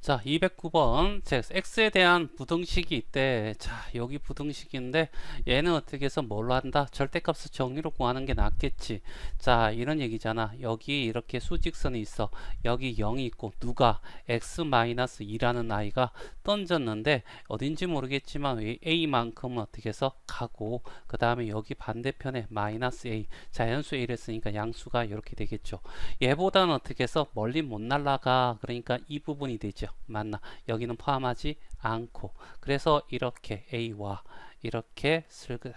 자, 209번. x에 대한 부등식이 있대. 자, 여기 부등식인데 얘는 어떻게 해서 뭘로 한다? 절대값을 정의로 구하는 게 낫겠지. 자, 이런 얘기잖아. 여기 이렇게 수직선이 있어. 여기 0이 있고 누가 x-2라는 아이가 던졌는데 어딘지 모르겠지만 a만큼은 어떻게 해서 가고 그 다음에 여기 반대편에 마이너스 a 자연수 a를 쓰니까 양수가 이렇게 되겠죠. 얘보다는 어떻게 해서 멀리 못 날아가. 그러니까 이 부분이 되죠. 맞나? 여기는 포함하지 않고. 그래서 이렇게 a와 이렇게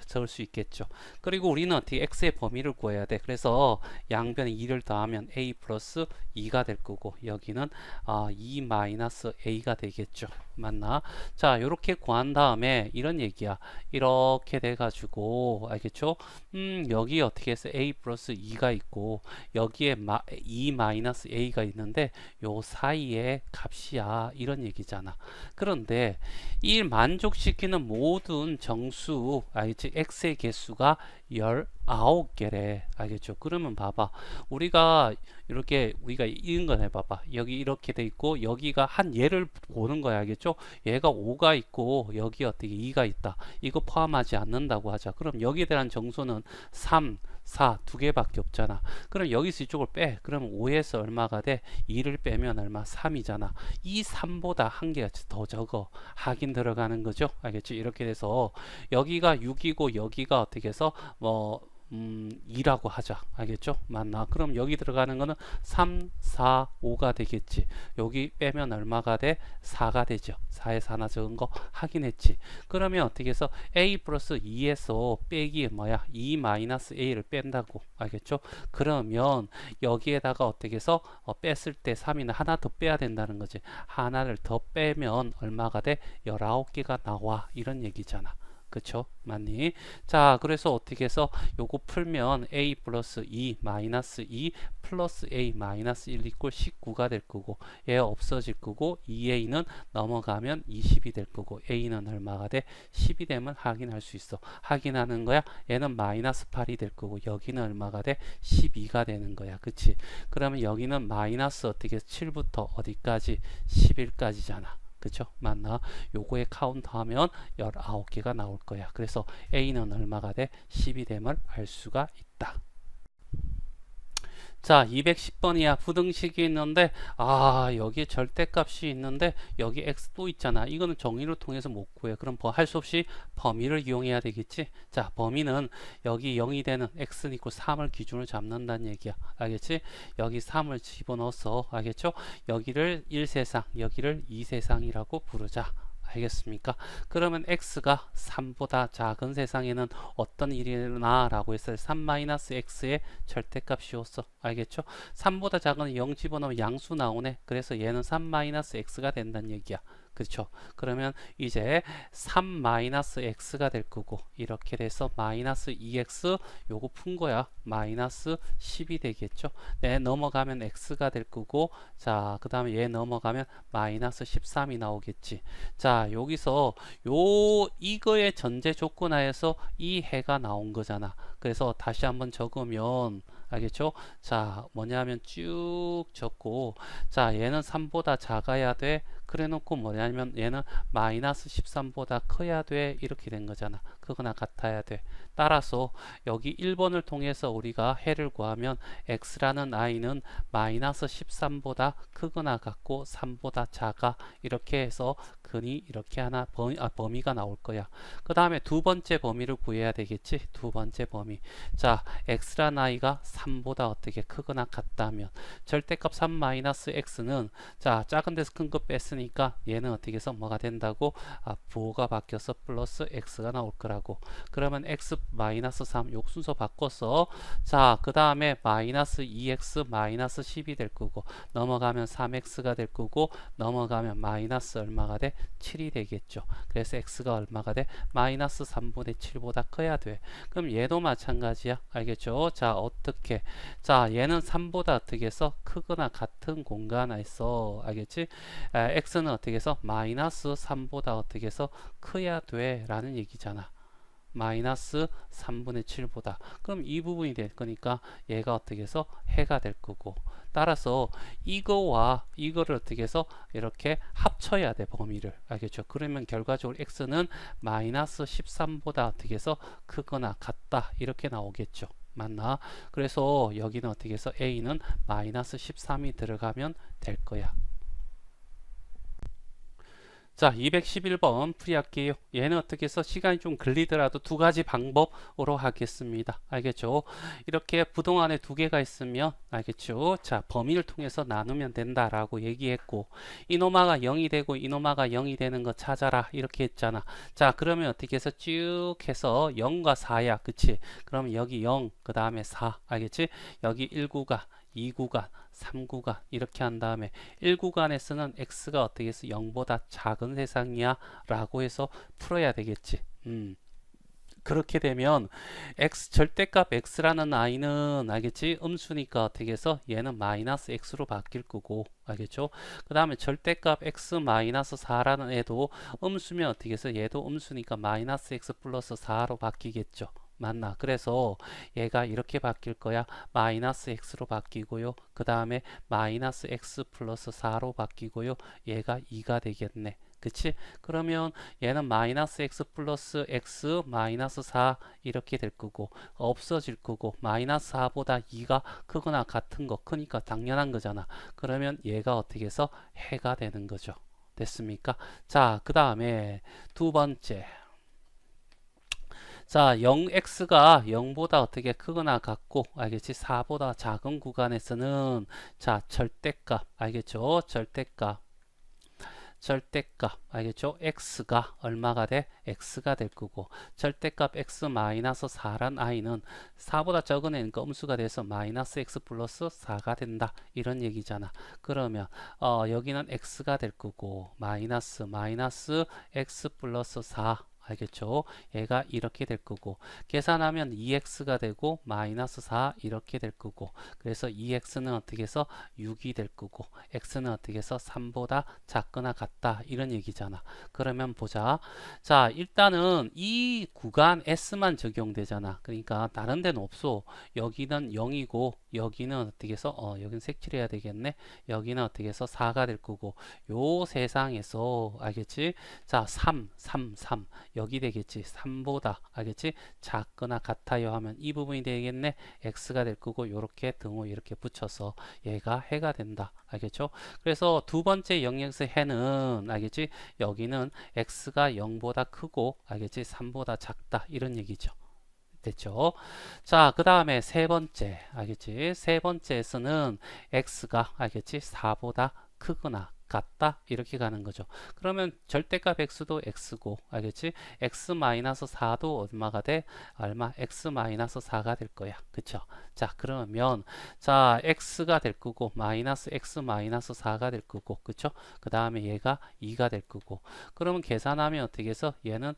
적을 수 있겠죠. 그리고 우리는 어떻게 x의 범위를 구해야 돼. 그래서 양변에 2를 더하면 a 플러스 2가 될 거고 여기는 2 마이너스 a가 되겠죠. 맞나? 자, 이렇게 구한 다음에 이런 얘기야. 이렇게 돼 가지고 알겠죠? 여기 어떻게 해서 a 플러스 2가 있고 여기에 2 마이너스 a가 있는데 요 사이에 값이야. 이런 얘기잖아. 그런데 이 만족시키는 모든 정수, 즉 x의 개수가 19개래. 알겠죠? 그러면 봐봐. 우리가 이런 걸 해봐봐. 여기 이렇게 돼 있고 여기가 한 얘를 보는 거야. 알겠죠? 얘가 5가 있고 여기 어떻게 2가 있다. 이거 포함하지 않는다고 하자. 그럼 여기에 대한 정수는 3, 4 두 개밖에 없잖아. 그럼 여기서 이쪽을 빼. 그럼 5에서 얼마가 돼? 2를 빼면 얼마? 3이잖아. 이 3보다 한 개가 더 적어. 하긴 들어가는 거죠. 알겠죠? 이렇게 돼서 여기가 6이고 여기가 어떻게 해서 2라고 하자. 알겠죠? 맞나? 그럼 여기 들어가는 거는 3, 4, 5가 되겠지. 여기 빼면 얼마가 돼? 4가 되죠. 4에서 하나 적은 거 확인했지. 그러면 어떻게 해서 a 플러스 2에서 빼기 뭐야? 2 마이너스 a를 뺀다고. 알겠죠? 그러면 여기에다가 어떻게 해서 뺐을 때 3이나 하나 더 빼야 된다는 거지. 하나를 더 빼면 얼마가 돼? 19개가 나와. 이런 얘기잖아. 그쵸? 맞니? 자, 그래서 어떻게 해서 요거 풀면 a 플러스 2 마이너스 2 플러스 a 마이너스 1 이꼴 19가 될 거고 얘 없어질 거고 2a는 넘어가면 20이 될 거고 a는 얼마가 돼? 10이 되면 확인할 수 있어. 확인하는 거야. 얘는 마이너스 8이 될 거고 여기는 얼마가 돼? 12가 되는 거야. 그치? 그러면 여기는 마이너스 어떻게 7부터 어디까지? 11까지잖아. 그쵸? 맞나? 요거에 카운트 하면 19개가 나올 거야. 그래서 A는 얼마가 돼? 10이 됨을 알 수가 있다. 자, 210번이야. 부등식이 있는데 여기에 절대값이 있는데 여기 x 또 있잖아. 이거는 정의를 통해서 못 구해. 그럼 뭐 할 수 없이 범위를 이용해야 되겠지. 자, 범위는 여기 0이 되는 x는 있고 3을 기준으로 잡는다는 얘기야. 알겠지? 여기 3을 집어넣어서 알겠죠? 여기를 1세상, 여기를 2세상이라고 부르자. 알겠습니까? 그러면 x가 3보다 작은 세상에는 어떤 일이 일어나? 라고 했을 때 3-x의 절대값이었어. 알겠죠? 3보다 작은 0 집어넣으면 양수 나오네. 그래서 얘는 3-x가 된다는 얘기야. 그렇죠? 그러면 이제 3-x가 될 거고 이렇게 돼서 마이너스 2x 요거 푼 거야. 마이너스 10이 되겠죠? 네, 넘어가면 x가 될 거고 자, 그 다음에 얘 넘어가면 마이너스 13이 나오겠지. 자, 여기서 이거의 전제 조건 하에서 이 해가 나온 거잖아. 그래서 다시 한번 적으면 알겠죠? 자, 뭐냐면 쭉 적고 자, 얘는 3보다 작아야 돼. 그래 놓고 뭐냐면 얘는 마이너스 13보다 커야 돼. 이렇게 된 거잖아. 그거나 같아야 돼. 따라서 여기 1번을 통해서 우리가 해를 구하면 x라는 i는 마이너스 13보다 크거나 같고 3보다 작아. 이렇게 해서 근이 이렇게 하나 범위가 나올 거야. 그 다음에 두 번째 범위를 구해야 되겠지. 두 번째 범위. 자, x라는 i가 3보다 어떻게 크거나 같다면 절대값 3-x는 자, 작은 데서 큰 거 뺐으니까 얘는 어떻게 해서 뭐가 된다고? 부호가 바뀌어서 플러스 x가 나올 거라고. 그러면 x-3 요 순서 바꿔서 자, 그 다음에 마이너스 2x 마이너스 10이 될 거고 넘어가면 3x가 될 거고 넘어가면 마이너스 얼마가 돼? 7이 되겠죠. 그래서 x가 얼마가 돼? 마이너스 3분의 7보다 커야 돼. 그럼 얘도 마찬가지야. 알겠죠? 자, 어떻게? 자, 얘는 3보다 어떻게 해서 크거나 같은 공간에서 알겠지? x는 어떻게 해서 마이너스 3보다 어떻게 해서 커야 돼 라는 얘기잖아. 마이너스 3분의 7보다. 그럼 이 부분이 될 거니까 얘가 어떻게 해서 해가 될 거고. 따라서 이거와 이거를 어떻게 해서 이렇게 합쳐야 돼, 범위를. 알겠죠? 그러면 결과적으로 x는 마이너스 13보다 어떻게 해서 크거나 같다. 이렇게 나오겠죠. 맞나? 그래서 여기는 어떻게 해서 a는 마이너스 13이 들어가면 될 거야. 자, 211번 풀이할게요. 얘는 어떻게 해서 시간이 좀 걸리더라도 두 가지 방법으로 하겠습니다. 알겠죠? 이렇게 부동안에 두 개가 있으면, 알겠죠? 자, 범위를 통해서 나누면 된다라고 얘기했고, 이노마가 0이 되고 이노마가 0이 되는 거 찾아라. 이렇게 했잖아. 자, 그러면 어떻게 해서 쭉 해서 0과 4야. 그치? 그러면 여기 0, 그 다음에 4. 알겠지? 여기 1구간, 2구간, 3구간 이렇게 한 다음에 1구간에서는 x가 어떻게 해서 0보다 작은 세상이야 라고 해서 풀어야 되겠지. 그렇게 되면 절대값 x라는 i는 알겠지? 음수니까 어떻게 해서 얘는 마이너스 x로 바뀔 거고, 알겠죠? 그 다음에 절대값 x 마이너스 4라는 애도 음수면 어떻게 해서 얘도 음수니까 마이너스 x 플러스 4로 바뀌겠죠. 맞나? 그래서 얘가 이렇게 바뀔 거야. 마이너스 x로 바뀌고요. 그 다음에 마이너스 x 플러스 4로 바뀌고요. 얘가 2가 되겠네. 그치? 그러면 얘는 마이너스 x 플러스 x 마이너스 4 이렇게 될 거고, 없어질 거고, 마이너스 4보다 2가 크거나 같은 거, 크니까 당연한 거잖아. 그러면 얘가 어떻게 해서 해가 되는 거죠. 됐습니까? 자, 그 다음에 두 번째. 자, 0x가 0보다 어떻게 크거나 같고, 알겠지? 4보다 작은 구간에서는, 자, 절대값, 알겠죠? 절대값, 알겠죠? x가 얼마가 돼? x가 될 거고, 절대값 x 마이너스 4란 i는 4보다 적은 애니까 음수가 돼서 마이너스 x 플러스 4가 된다. 이런 얘기잖아. 그러면, 여기는 x가 될 거고, 마이너스 x 플러스 4. 알겠죠? 얘가 이렇게 될 거고, 계산하면 2x가 되고 마이너스 4 이렇게 될 거고, 그래서 2x는 어떻게 해서 6이 될 거고, x는 어떻게 해서 3보다 작거나 같다. 이런 얘기잖아. 그러면 보자. 자, 일단은 이 구간 s만 적용되잖아. 그러니까 다른 데는 없어. 여기는 0이고 여기는 어떻게 해서 여기는 색칠해야 되겠네. 여기는 어떻게 해서 4가 될 거고, 요 세상에서 알겠지? 자, 3 여기 되겠지. 3보다 알겠지? 작거나 같아요 하면 이 부분이 되겠네. x가 될 거고, 요렇게 등호 이렇게 붙여서 얘가 해가 된다. 알겠죠? 그래서 두 번째 영역에서 해는 알겠지? 여기는 x가 0보다 크고, 알겠지? 3보다 작다. 이런 얘기죠. 됐죠? 자, 그 다음에 세 번째, 알겠지? 세 번째에서는 x가, 알겠지? 4보다 크거나 같다. 이렇게 가는 거죠. 그러면 절대값 x도 x고, 알겠지? x-4도 얼마가 돼? x-4가 될 거야. 그쵸? 자, 그러면, 자, x가 될 거고, 마이너스 x-4가 될 거고, 그쵸? 그 다음에 얘가 2가 될 거고, 그러면 계산하면 어떻게 해서 얘는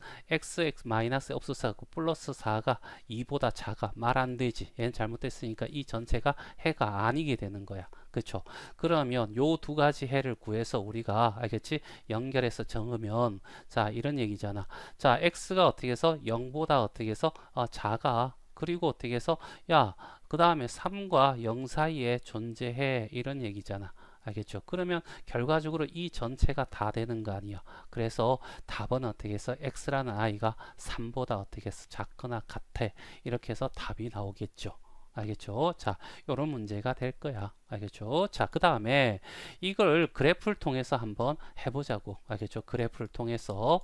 마이너스 없어서고 플러스 4가 2보다 작아. 말 안 되지. 얘는 잘못됐으니까 이 전체가 해가 아니게 되는 거야. 그쵸? 그러면 요 두 가지 해를 구해서 우리가 알겠지? 연결해서 정으면, 자, 이런 얘기잖아. 자, x가 어떻게 해서 0보다 어떻게 해서 작아. 그리고 어떻게 해서 야, 그 다음에 3과 0 사이에 존재해. 이런 얘기잖아. 알겠죠? 그러면 결과적으로 이 전체가 다 되는 거 아니야. 그래서 답은 어떻게 해서 x라는 i가 3보다 어떻게 해서 작거나 같아. 이렇게 해서 답이 나오겠죠. 알겠죠? 자, 요런 문제가 될 거야. 알겠죠? 자, 그 다음에 이걸 그래프를 통해서 한번 해보자고. 알겠죠? 그래프를 통해서.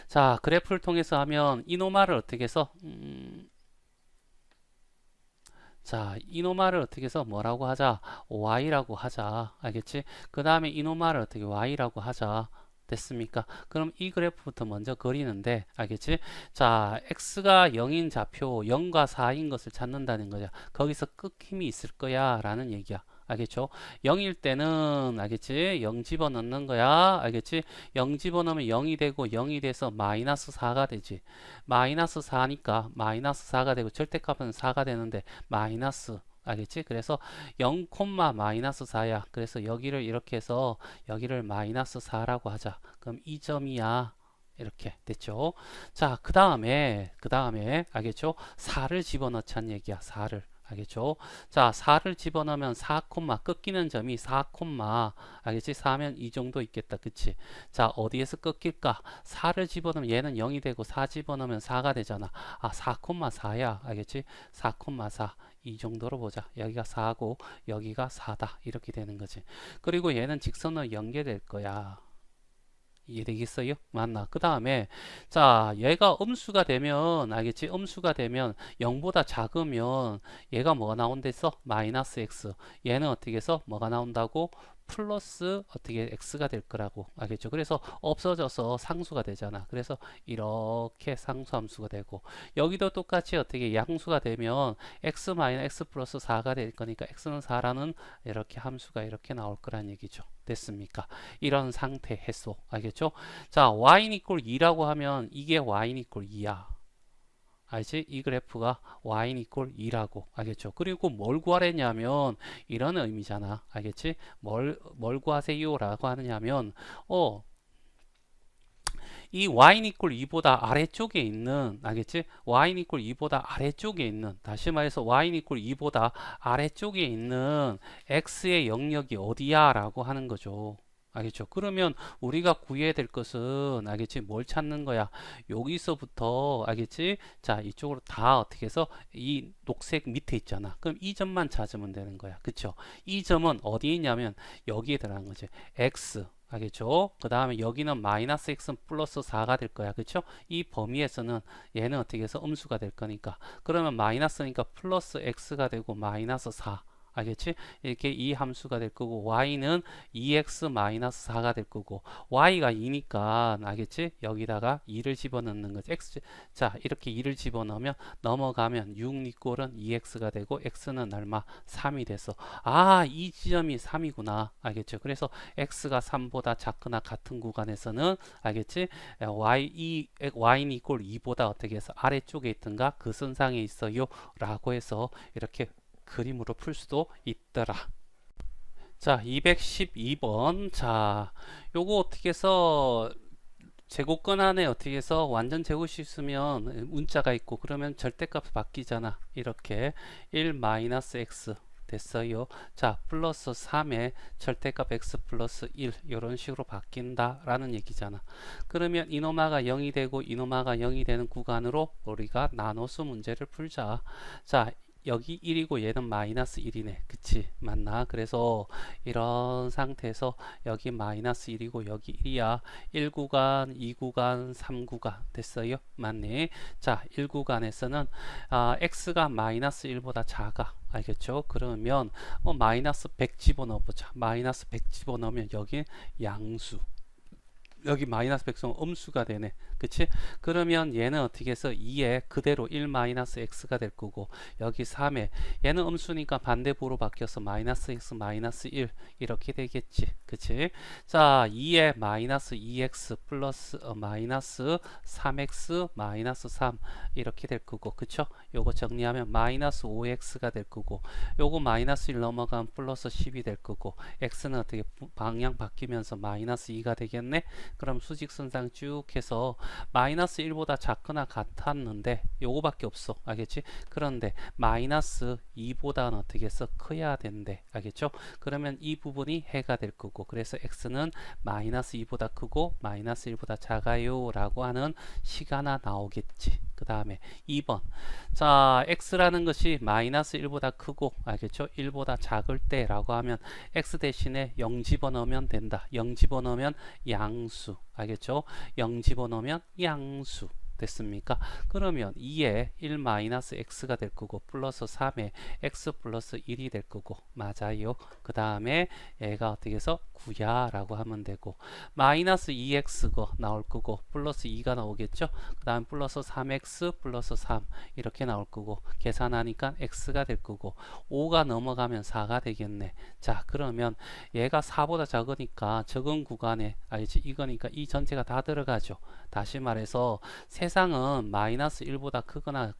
자, 그래프를 통해서 하면 이노마를 어떻게 해서 자, 이노마를 어떻게 해서 뭐라고 하자? y라고 하자. 알겠지? 그 다음에 이노마를 어떻게 y라고 하자. 됐습니까? 그럼 이 그래프부터 먼저 그리는데, 알겠지? 자, x가 0인 좌표 0과 4인 것을 찾는다는 거죠. 거기서 끝힘이 있을 거야 라는 얘기야. 알겠죠? 0일 때는 알겠지? 0 집어넣는 거야. 알겠지? 0 집어넣으면 0이 되고 0이 돼서 마이너스 4가 되지. 마이너스 4니까 마이너스 4가 되고 절대값은 4가 되는데 마이너스, 알겠지? 그래서 0, 마이너스 4야. 그래서 여기를 이렇게 해서 여기를 마이너스 4라고 하자. 그럼 이 점이야. 이렇게 됐죠. 자, 그 다음에 알겠죠? 4를 집어넣자는 얘기야. 4를. 알겠죠? 자, 4를 집어넣으면 4, 꺾이는 점이 4, 알겠지? 4면 이 정도 있겠다. 그치? 자, 어디에서 꺾일까? 4를 집어넣으면 얘는 0이 되고 4 집어넣으면 4가 되잖아. 아, 4,4야. 알겠지? 4,4. 이 정도로 보자. 여기가 4고 여기가 4다. 이렇게 되는 거지. 그리고 얘는 직선으로 연결될 거야. 이해되겠어요? 맞나? 그 다음에 자, 얘가 음수가 되면 알겠지? 음수가 되면 0보다 작으면 얘가 뭐가 나온댔어? 마이너스 x. 얘는 어떻게 해서 뭐가 나온다고? 플러스 어떻게 x가 될 거라고 알겠죠? 그래서 없어져서 상수가 되잖아. 그래서 이렇게 상수함수가 되고 여기도 똑같이 어떻게 양수가 되면 x 마이너스 x 플러스 4가 될 거니까 x는 4라는 이렇게 함수가 이렇게 나올 거란 얘기죠. 됐습니까? 이런 상태 해소 알겠죠? 자, y 이퀄 2라고 하면 이게 y 이퀄 2야. 알지? 이 그래프가 y 이퀄 2라고 알겠죠? 그리고 뭘 구하랬냐면 이런 의미잖아. 알겠지? 뭘 구하세요? 라고 하느냐면 이 y 이퀄 2보다 아래쪽에 있는 알겠지? y 이퀄 2보다 아래쪽에 있는 다시 말해서 y 이퀄 2보다 아래쪽에 있는 x의 영역이 어디야? 라고 하는 거죠. 알겠죠? 그러면 우리가 구해야 될 것은 알겠지? 뭘 찾는 거야? 여기서부터 알겠지? 자, 이쪽으로 다 어떻게 해서 이 녹색 밑에 있잖아. 그럼 이 점만 찾으면 되는 거야. 그쵸? 이 점은 어디 있냐면 여기에 들어간 거지. x 알겠죠? 그 다음에 여기는 마이너스 x 플러스 4가 될 거야. 그쵸? 이 범위에서는 얘는 어떻게 해서 음수가 될 거니까. 그러면 마이너스니까 플러스 x가 되고 마이너스 4. 알겠지? 이렇게 이 함수가 될 거고 y는 2x-4가 될 거고 y가 2니까 알겠지? 여기다가 2를 집어넣는 거지. 자, 이렇게 2를 집어넣으면 넘어가면 6 이꼴은 2x가 되고 x는 얼마? 3이 돼서 아, 이 지점이 3이구나. 알겠죠? 그래서 x가 3보다 작거나 같은 구간에서는 알겠지? y는 이꼴 2보다 어떻게 해서 아래쪽에 있던가 그 선상에 있어요 라고 해서 이렇게 그림으로 풀 수도 있더라. 자, 212번. 자, 요거 어떻게 해서 제곱권 안에 어떻게 해서 완전 제곱이 있으면 문자가 있고 그러면 절대값 바뀌잖아. 이렇게 1-x 됐어요. 자, 플러스 3에 절대값 x 플러스 1 이런 식으로 바뀐다 라는 얘기잖아. 그러면 이노마가 0이 되고 이노마가 0이 되는 구간으로 우리가 나눠서 문제를 풀자. 자, 여기 1이고 얘는 마이너스 1이네. 그치? 맞나? 그래서 이런 상태에서 여기 마이너스 1이고 여기 1이야. 1구간, 2구간, 3구간 됐어요? 맞네. 자, 1구간에서는 x가 마이너스 1보다 작아. 알겠죠? 그러면 마이너스 100 집어넣어보자. 마이너스 100 집어넣으면 여기 양수. 여기 마이너스 100은 음수가 되네. 그치? 그러면 얘는 어떻게 해서 2에 그대로 1-x가 될 거고 여기 3에 얘는 음수니까 반대부로 바뀌어서 마이너스 x 마이너스 1 이렇게 되겠지. 그치? 자, 2에 마이너스 2x 플러스 마이너스 3x 마이너스 3 이렇게 될 거고 그쵸? 요거 정리하면 마이너스 5x가 될 거고 요거 마이너스 1 넘어가면 플러스 10이 될 거고 x는 어떻게 방향 바뀌면서 마이너스 2가 되겠네. 그럼 수직선상 쭉 해서 마이너스 1보다 작거나 같았는데 요거밖에 없어. 알겠지? 그런데 마이너스 2보다는 어떻게 해서 커야 된대. 알겠죠? 그러면 이 부분이 해가 될 거고 그래서 x는 마이너스 2보다 크고 마이너스 1보다 작아요 라고 하는 시가나 나오겠지. 그 다음에 2번. 자, x라는 것이 마이너스 1보다 크고 알겠죠? 1보다 작을 때 라고 하면 x 대신에 0 집어넣으면 된다. 0 집어넣으면 양수. 알겠죠? 0 집어넣으면 양수. 됐습니까? 그러면 2에 1-x가 될 거고 플러스 3에 x 플러스 1이 될 거고 맞아요. 그 다음에 얘가 어떻게 해서 9야 라고 하면 되고 마이너스 2x가 나올 거고 플러스 2가 나오겠죠. 그 다음 플러스 3x 플러스 3 이렇게 나올 거고 계산하니까 x가 될 거고 5가 넘어가면 4가 되겠네. 자, 그러면 얘가 4보다 작으니까 적은 구간에 알지? 이거니까 이 전체가 다 들어가죠. 다시 말해서 세상은 마이너스 1보다 크거나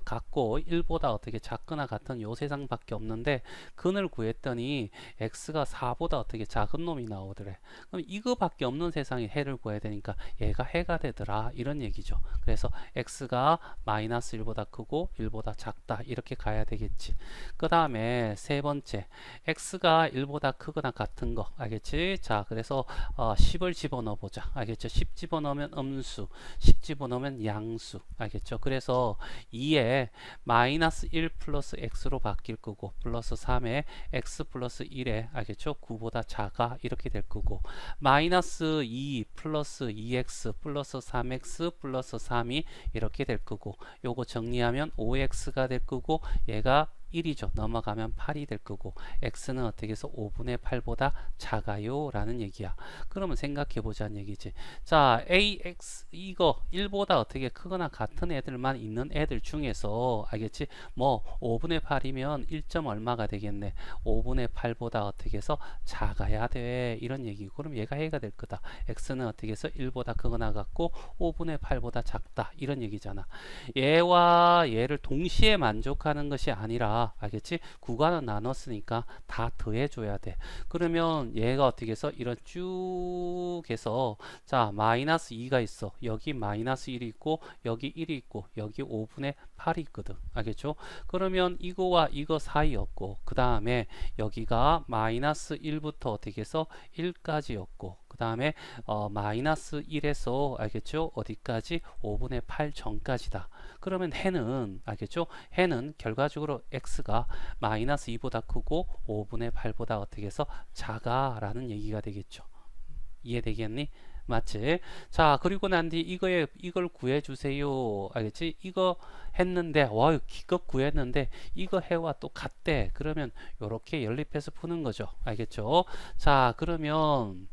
같고 1보다 어떻게 작거나 같은 요 세상밖에 없는데 근을 구했더니 x가 4보다 어떻게 작은 큰 놈이 나오더래. 그럼 이거밖에 없는 세상에 해를 구해야 되니까 얘가 해가 되더라 이런 얘기죠. 그래서 x가 마이너스 1보다 크고 1보다 작다 이렇게 가야 되겠지. 그 다음에 세 번째 x가 1보다 크거나 같은 거 알겠지? 자 그래서 10을 집어넣어 보자 알겠죠? 10 집어넣으면 음수, 10 집어넣으면 양수 알겠죠? 그래서 2에 마이너스 1 플러스 x로 바뀔 거고 플러스 3에 x 플러스 1에 알겠죠? 9보다 작아 이렇게 될 거고 마이너스 2 플러스 2x 플러스 3x 플러스 3이 이렇게 될 거고 요거 정리하면 5x가 될 거고 얘가 1이죠. 넘어가면 8이 될 거고 x는 어떻게 해서 5분의 8보다 작아요 라는 얘기야. 그러면 생각해 보자는 얘기지. 자 ax 이거 1보다 어떻게 크거나 같은 애들만 있는 애들 중에서 알겠지? 뭐 5분의 8이면 1점 얼마가 되겠네. 5분의 8보다 어떻게 해서 작아야 돼 이런 얘기고 그럼 얘가 해가 될 거다. x는 어떻게 해서 1보다 크거나 같고 5분의 8보다 작다 이런 얘기잖아. 얘와 얘를 동시에 만족하는 것이 아니라 알겠지? 구간은 나눴으니까 다 더해줘야 돼. 그러면 얘가 어떻게 해서 이런 쭉 해서 자 마이너스 2가 있어. 여기 마이너스 1이 있고 여기 1이 있고 여기 5분의 8이 있거든. 알겠죠? 그러면 이거와 이거 사이였고 그 다음에 여기가 마이너스 1부터 어떻게 해서 1까지였고 그 다음에 마이너스 1에서 알겠죠? 어디까지? 5분의 8 전까지다. 그러면 해는 알겠죠? 해는 결과적으로 x가 마이너스 2보다 크고 5분의 8보다 어떻게 해서 작아 라는 얘기가 되겠죠. 이해되겠니? 맞지? 자 그리고 난 뒤 이걸 구해주세요 알겠지? 이거 했는데 와 기껏 구했는데 이거 해와 또 같대. 그러면 요렇게 연립해서 푸는 거죠. 알겠죠? 자 그러면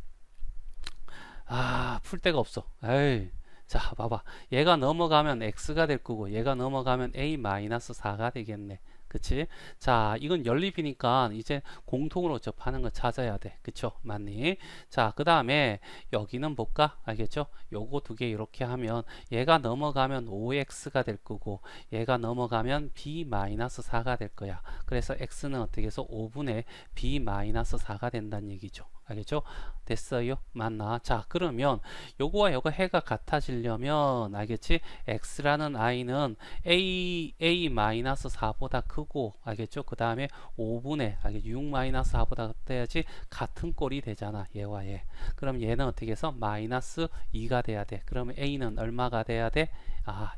풀 데가 없어. 에이. 자 봐봐 얘가 넘어가면 x가 될 거고 얘가 넘어가면 a-4가 되겠네. 그치? 자 이건 연립이니까 이제 공통으로 접하는 거 찾아야 돼. 그쵸? 맞니? 자 그 다음에 여기는 볼까? 알겠죠? 요거 두 개 이렇게 하면 얘가 넘어가면 5x가 될 거고 얘가 넘어가면 b-4가 될 거야. 그래서 x는 어떻게 해서 5분의 b-4가 된다는 얘기죠. 알겠죠? 됐어요? 맞나? 자 그러면 요거와 요거 해가 같아지려면 알겠지? x라는 i는 a-4보다 크고 알겠죠? 그 다음에 5분의 6-4보다 같아야지 같은 꼴이 되잖아. 얘와 얘. 그럼 얘는 어떻게 해서 마이너스 2가 돼야 돼. 그러면 a는 얼마가 돼야 돼?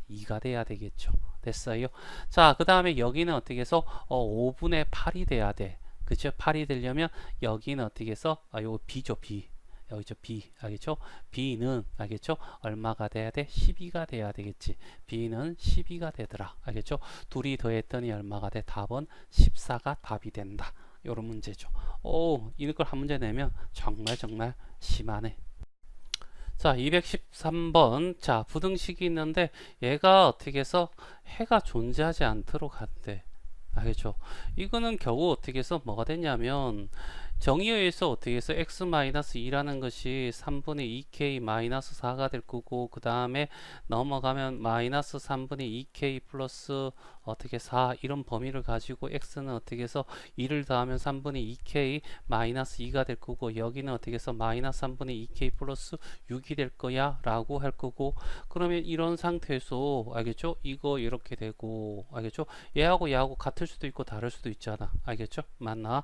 2가 돼야 되겠죠. 됐어요? 자 그 다음에 여기는 어떻게 해서 5분의 8이 돼야 돼. 그쵸? 8이 되려면 여기는 어떻게 해서 요거 b죠. b 여기죠. b 알겠죠? b는 알겠죠? 얼마가 돼야 돼? 12가 돼야 되겠지. b는 12가 되더라. 알겠죠? 둘이 더했더니 얼마가 돼? 답은 14가 답이 된다. 요런 문제죠. 이걸 한 문제 내면 정말 심하네. 자 213번 자 부등식이 있는데 얘가 어떻게 해서 해가 존재하지 않도록 한대. 알겠죠? 이거는 겨우 어떻게 해서 뭐가 됐냐면 정의에 의해서 어떻게 해서 x-2라는 것이 3분의 2k-4가 될 거고 그 다음에 넘어가면 마이너스 3분의 2k 플러스 어떻게 4 이런 범위를 가지고 x는 어떻게 해서 2를 더하면 3분의 2k 마이너스 2가 될 거고 여기는 어떻게 해서 마이너스 3분의 2k 플러스 6이 될 거야 라고 할 거고 그러면 이런 상태에서 알겠죠? 이거 이렇게 되고 알겠죠? 얘하고 얘하고 같을 수도 있고 다를 수도 있잖아. 알겠죠? 맞나?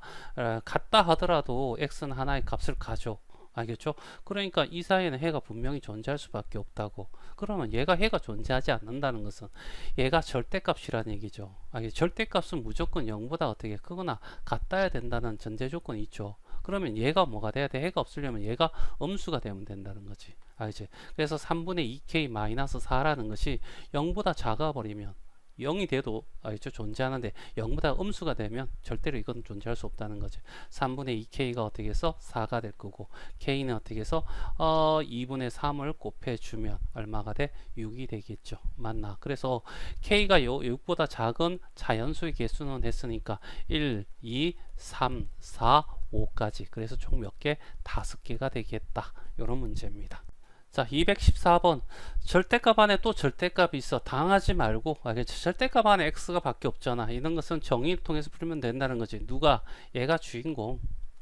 같다 하더라도 x는 하나의 값을 가져. 알겠죠? 그러니까 이 사이에는 해가 분명히 존재할 수밖에 없다고. 그러면 얘가 해가 존재하지 않는다는 것은 얘가 절대값이라는 얘기죠. 절대값은 무조건 0보다 어떻게 크거나 같아야 된다는 전제 조건이 있죠. 그러면 얘가 뭐가 돼야 돼? 해가 없으려면 얘가 음수가 되면 된다는 거지. 알지? 그래서 3분의 2k-4라는 것이 0보다 작아 버리면 0이 돼도 알겠죠? 존재하는데 0보다 음수가 되면 절대로 이건 존재할 수 없다는 거죠. 3분의 2k가 어떻게 해서 4가 될 거고 k는 어떻게 해서 2분의 3을 곱해주면 얼마가 돼? 6이 되겠죠. 맞나? 그래서 k가 6보다 작은 자연수의 개수는 됐으니까 1, 2, 3, 4, 5까지 그래서 총 몇 개? 5개가 되겠다. 이런 문제입니다. 자 214번 절대값 안에 또 절대값이 있어. 당하지 말고 알겠죠? 절대값 안에 x가 밖에 없잖아. 이런 것은 정의를 통해서 풀면 된다는 거지. 누가? 얘가 주인공.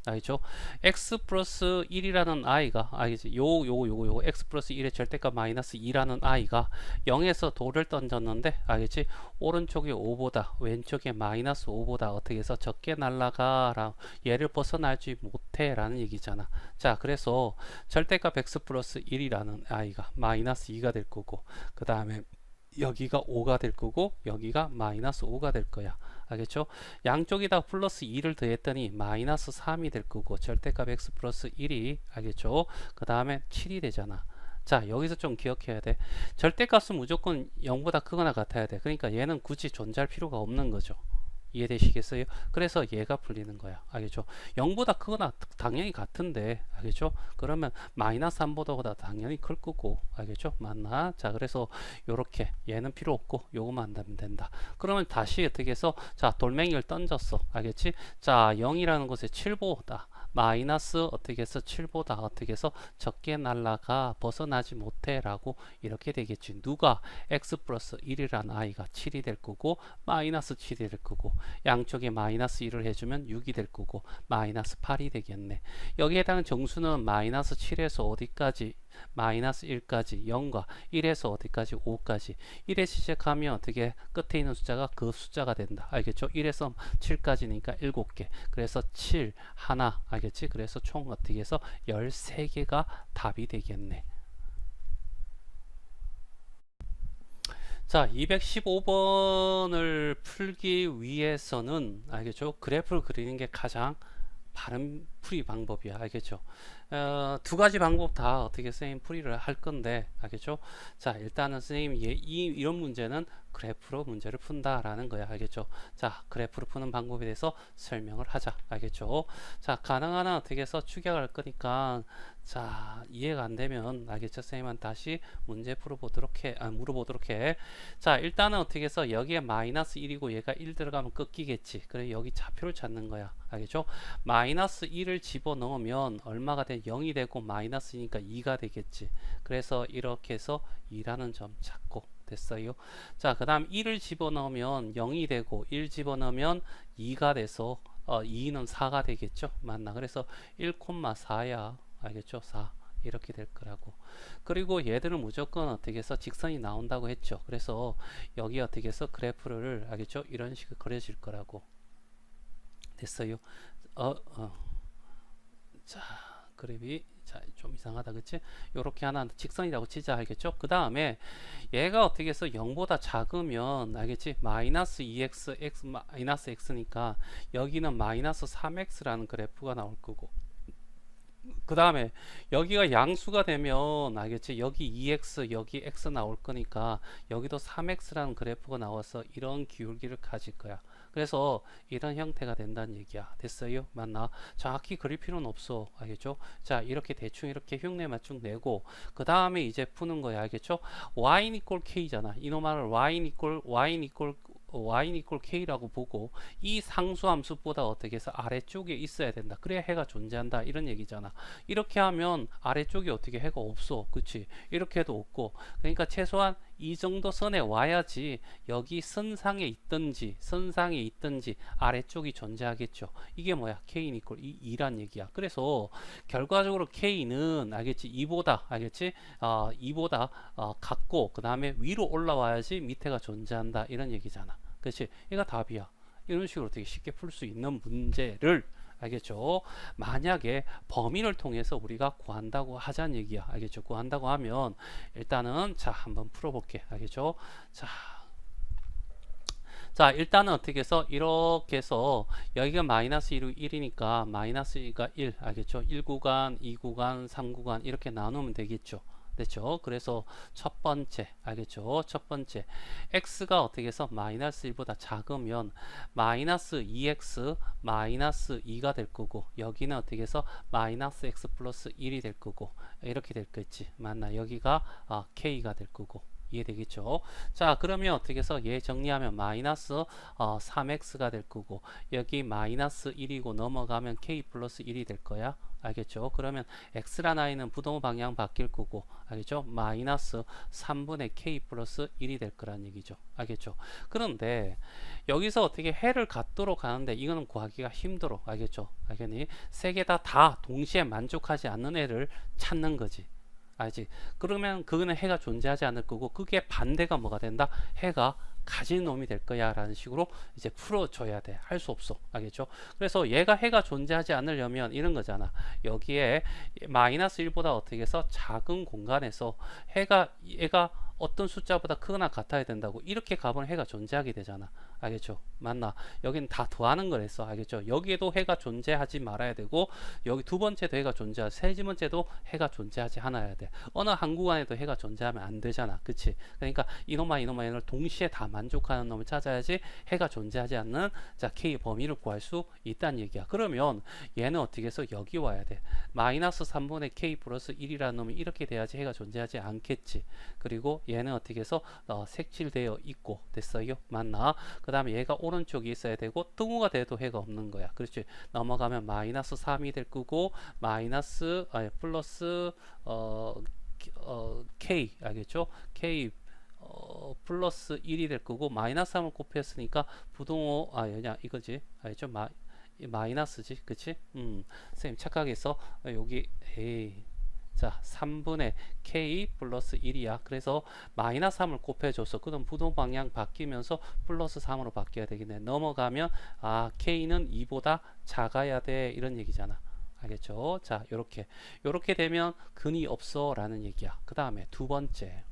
알겠죠? x 플러스 1이라는 i가 알겠지? 요거 x 플러스 1의 절대값 마이너스 2라는 i가 0에서 도를 던졌는데 알겠지? 오른쪽이 5보다 왼쪽에 마이너스 5보다 어떻게 해서 적게 날아가라, 얘를 벗어나지 못해 라는 얘기잖아. 자, 그래서 절대값 x 플러스 1이라는 i가 마이너스 2가 될 거고, 그 다음에 여기가 5가 될 거고 여기가 마이너스 5가 될 거야. 알겠죠? 양쪽에다 플러스 2를 더했더니 마이너스 3이 될 거고, 절대값 x 플러스 1이 알겠죠? 그 다음에 7이 되잖아. 자, 여기서 좀 기억해야 돼. 절대값은 무조건 0보다 크거나 같아야 돼. 그러니까 얘는 굳이 존재할 필요가 없는 거죠. 이해되시겠어요? 그래서 얘가 풀리는 거야. 알겠죠? 0보다 크거나 당연히 같은데, 알겠죠? 그러면 마이너스 3보다 당연히 클 거고, 알겠죠? 맞나? 자, 그래서 요렇게 얘는 필요 없고 요거만 하면 된다. 그러면 다시 어떻게 해서, 자, 돌멩이를 던졌어. 알겠지? 자, 0이라는 곳에 7보다 마이너스 어떻게 해서 7보다 어떻게 해서 적게 날아가 벗어나지 못해 라고 이렇게 되겠지. 누가 x 플러스 1이라는 i가 7이 될 거고 마이너스 7이 될 거고, 양쪽에 마이너스 1을 해주면 6이 될 거고 마이너스 8이 되겠네. 여기에 해당하는 정수는 마이너스 7에서 어디까지? 마이너스 1까지, 0과 1에서 어디까지? 5까지. 1에서 시작하면 어떻게 끝에 있는 숫자가 그 숫자가 된다. 알겠죠? 1에서 7까지니까 7개. 그래서 7, 하나. 알겠지? 그래서 총 어떻게 해서 13개가 답이 되겠네. 자, 215번을 풀기 위해서는 알겠죠? 그래프를 그리는 게 가장 바른 풀이 방법이야. 알겠죠? 두 가지 방법 다 어떻게 선생님 풀이를 할 건데, 알겠죠? 자, 일단은 선생님 이런 문제는 그래프로 문제를 푼다라는 거야. 알겠죠? 자, 그래프로 푸는 방법에 대해서 설명을 하자. 알겠죠? 자, 가능한 한 어떻게 해서 추격할 거니까, 자, 이해가 안 되면 알겠죠? 선생님한테 다시 문제 물어보도록 해. 자, 일단은 어떻게 해서 여기에 마이너스 1이고 얘가 1 들어가면 꺾이겠지. 그래, 여기 좌표를 찾는 거야. 알겠죠? 마이너스 1을 집어넣으면 얼마가 돼? 0이 되고 마이너스니까 2가 되겠지. 그래서 이렇게 해서 2라는 점 찾고 됐어요. 자, 그 다음 1을 집어넣으면 0이 되고 1 집어넣으면 2가 돼서 2는 4가 되겠죠. 맞나? 그래서 1,4야. 알겠죠? 4 이렇게 될 거라고. 그리고 얘들은 무조건 어떻게 해서 직선이 나온다고 했죠. 그래서 여기 어떻게 해서 그래프를 알겠죠? 이런 식으로 그려질 거라고. 됐어요. 자, 그래비 좀 이상하다, 그치? 요렇게 하나 직선이라고 치자. 알겠죠? 그 다음에 얘가 어떻게 해서 0보다 작으면 알겠지? 마이너스 2x x 마이너스 x니까 여기는 마이너스 3x라는 그래프가 나올 거고, 그 다음에 여기가 양수가 되면 알겠지? 여기 2x 여기 x 나올 거니까 여기도 3x라는 그래프가 나와서 이런 기울기를 가질 거야. 그래서 이런 형태가 된다는 얘기야. 됐어요? 맞나? 정확히 그릴 필요는 없어. 알겠죠? 자, 이렇게 대충 이렇게 흉내 맞춤 내고 그 다음에 이제 푸는 거야. 알겠죠? y 이퀄 k잖아. 이놈을 y 이퀄 k라고 보고 이 상수함수보다 어떻게 해서 아래쪽에 있어야 된다. 그래야 해가 존재한다. 이런 얘기잖아. 이렇게 하면 아래쪽에 어떻게 해가 없어. 그치? 이렇게 해도 없고, 그러니까 최소한 이 정도 선에 와야지 여기 선상에 있든지 아래쪽이 존재하겠죠. 이게 뭐야? K는 이퀄 2란 얘기야. 그래서 결과적으로 K는 알겠지? 2보다 알겠지? 2보다 같고 그 다음에 위로 올라와야지 밑에가 존재한다. 이런 얘기잖아. 그렇지? 이거 답이야. 이런 식으로 되게 쉽게 풀 수 있는 문제를 알겠죠? 만약에 범위를 통해서 우리가 구한다고 하자는 얘기야. 알겠죠? 구한다고 하면 일단은 자, 한번 풀어볼게. 알겠죠? 자, 일단은 어떻게 해서 이렇게 해서 여기가 마이너스 1이니까 마이너스가 1 알겠죠? 1구간, 2구간, 3구간 이렇게 나누면 되겠죠? 됐죠? 그래서 첫 번째 알겠죠? 첫 번째 x가 어떻게 해서 마이너스 1보다 작으면 마이너스 2x 마이너스 2가 될 거고, 여기는 어떻게 해서 마이너스 x 플러스 1이 될 거고, 이렇게 될 거지. 맞나? 여기가 k가 될 거고. 이해되겠죠? 자, 그러면 어떻게 해서 얘 정리하면 마이너스 3x가 될 거고, 여기 마이너스 1이고 넘어가면 k 플러스 1이 될 거야. 알겠죠? 그러면 x란 i는 부동호 방향 바뀔 거고, 알겠죠? 마이너스 3분의 k 플러스 1이 될 거란 얘기죠. 알겠죠? 그런데 여기서 어떻게 해를 갖도록 하는데 이거는 구하기가 힘들어. 알겠죠? 알겠니? 세 개 다 동시에 만족하지 않는 애를 찾는 거지. 알지? 그러면 그거는 해가 존재하지 않을 거고, 그게 반대가 뭐가 된다? 해가 가진 놈이 될 거야 라는 식으로 이제 풀어줘야 돼. 할 수 없어. 알겠죠? 그래서 얘가 해가 존재하지 않으려면 이런 거잖아. 여기에 마이너스 1보다 어떻게 해서 작은 공간에서 얘가 어떤 숫자보다 크거나 같아야 된다고 이렇게 가보면 해가 존재하게 되잖아. 알겠죠? 맞나? 여기는 다 더하는 거랬어. 알겠죠? 여기에도 해가 존재하지 말아야 되고, 여기 두 번째도 해가 존재하지, 세 번째도 해가 존재하지 않아야 돼. 어느 한 구간에도 해가 존재하면 안 되잖아. 그치? 그러니까 이놈과 이놈을 동시에 다 만족하는 놈을 찾아야지 해가 존재하지 않는 자 K 범위를 구할 수 있다는 얘기야. 그러면 얘는 어떻게 해서 여기 와야 돼. 마이너스 3분의 K 플러스 1이라는 놈이 이렇게 돼야지 해가 존재하지 않겠지. 그리고 얘는 어떻게 해서 색칠되어 있고 됐어요. 맞나? 그 다음에 얘가 오른쪽에 있어야 되고 등호가 돼도 해가 없는 거야. 그렇지? 넘어가면 마이너스 3이 될 거고 마이너스 플러스 K 알겠죠? K 플러스 1이 될 거고 마이너스 3을 곱했으니까 부동호 여냐 이거지. 알죠? 마이너스지. 그치? 선생님 착각해 서 여기 에이 자 3분의 k 플러스 1이야. 그래서 마이너스 3을 곱해줘서 그럼 부동 방향 바뀌면서 플러스 3으로 바뀌어야 되겠네. 넘어가면 k는 2보다 작아야 돼 이런 얘기잖아. 알겠죠? 자 요렇게 되면 근이 없어 라는 얘기야. 그 다음에 두 번째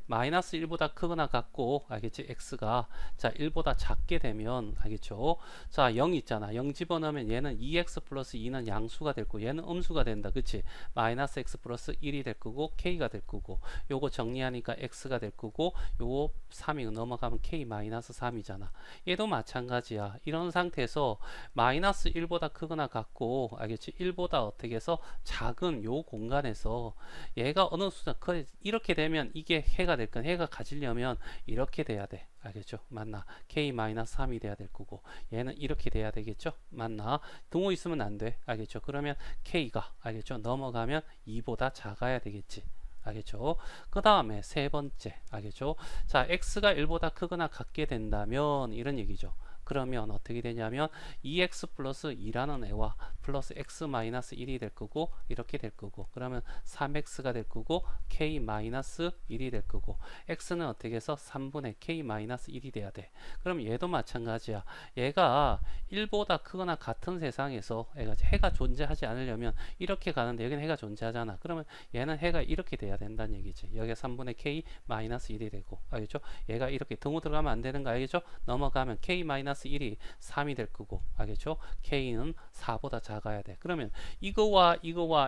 마이너스 1보다 크거나 같고 알겠지? x가 자 1보다 작게 되면 알겠죠? 자 0 있잖아. 0 집어넣으면 얘는 2x 플러스 2는 양수가 될 거고 얘는 음수가 된다. 그치? 마이너스 x 플러스 1이 될 거고 k가 될 거고 요거 정리하니까 x가 될 거고 요거 3이 넘어가면 k 마이너스 3이잖아. 얘도 마찬가지야. 이런 상태에서 마이너스 1보다 크거나 같고 알겠지? 1보다 어떻게 해서 작은 요 공간에서 얘가 어느 숫자 이렇게 되면 이게 해가 될 건 해가 가지려면 이렇게 돼야 돼. 알겠죠? 맞나? k-3이 돼야 될 거고 얘는 이렇게 돼야 되겠죠? 맞나? 등호 있으면 안 돼. 알겠죠? 그러면 k가 알겠죠? 넘어가면 2보다 작아야 되겠지. 알겠죠? 그 다음에 세 번째 알겠죠? 자 x가 1보다 크거나 같게 된다면 이런 얘기죠. 그러면 어떻게 되냐면 2x 플러스 2라는 애와 플러스 x 마이너스 1이 될 거고 이렇게 될 거고 그러면 3x가 될 거고 k 마이너스 1이 될 거고 x는 어떻게 해서 3분의 k 마이너스 1이 돼야 돼. 그럼 얘도 마찬가지야. 얘가 1보다 크거나 같은 세상에서 해가 존재하지 않으려면 이렇게 가는데 여기는 해가 존재하잖아. 그러면 얘는 해가 이렇게 돼야 된다는 얘기지. 여기가 3분의 k 마이너스 1이 되고 알겠죠? 얘가 이렇게 등호 들어가면 안 되는 거 알겠죠? 넘어가면 k 마이너스 1이 3이 될 거고 알겠죠? k는 4보다 작아야 돼. 그러면 이거와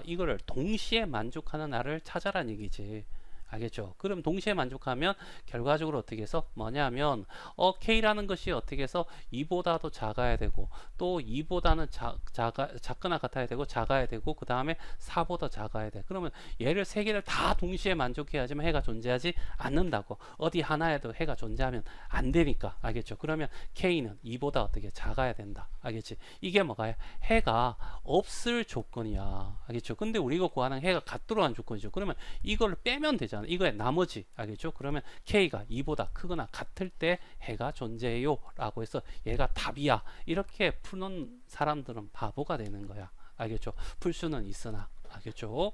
이거를 동시에 만족하는 알을 찾아라는 얘기지. 알겠죠? 그럼 동시에 만족하면 결과적으로 어떻게 해서 뭐냐면 k라는 것이 어떻게 해서 2보다도 작아야 되고 또 2보다는 작거나 같아야 되고 작아야 되고 그 다음에 4보다 작아야 돼. 그러면 얘를 세 개를 다 동시에 만족해야지만 해가 존재하지 않는다고. 어디 하나에도 해가 존재하면 안 되니까. 알겠죠? 그러면 k는 2보다 어떻게 작아야 된다. 알겠지? 이게 뭐가요? 해가 없을 조건이야. 알겠죠? 근데 우리가 구하는 해가 같도록 하는 조건이죠. 그러면 이걸 빼면 되잖아. 이거의 나머지 알겠죠? 그러면 k가 2보다 크거나 같을 때 해가 존재해요 라고 해서 얘가 답이야. 이렇게 푸는 사람들은 바보가 되는 거야. 알겠죠? 풀 수는 있으나. 알겠죠?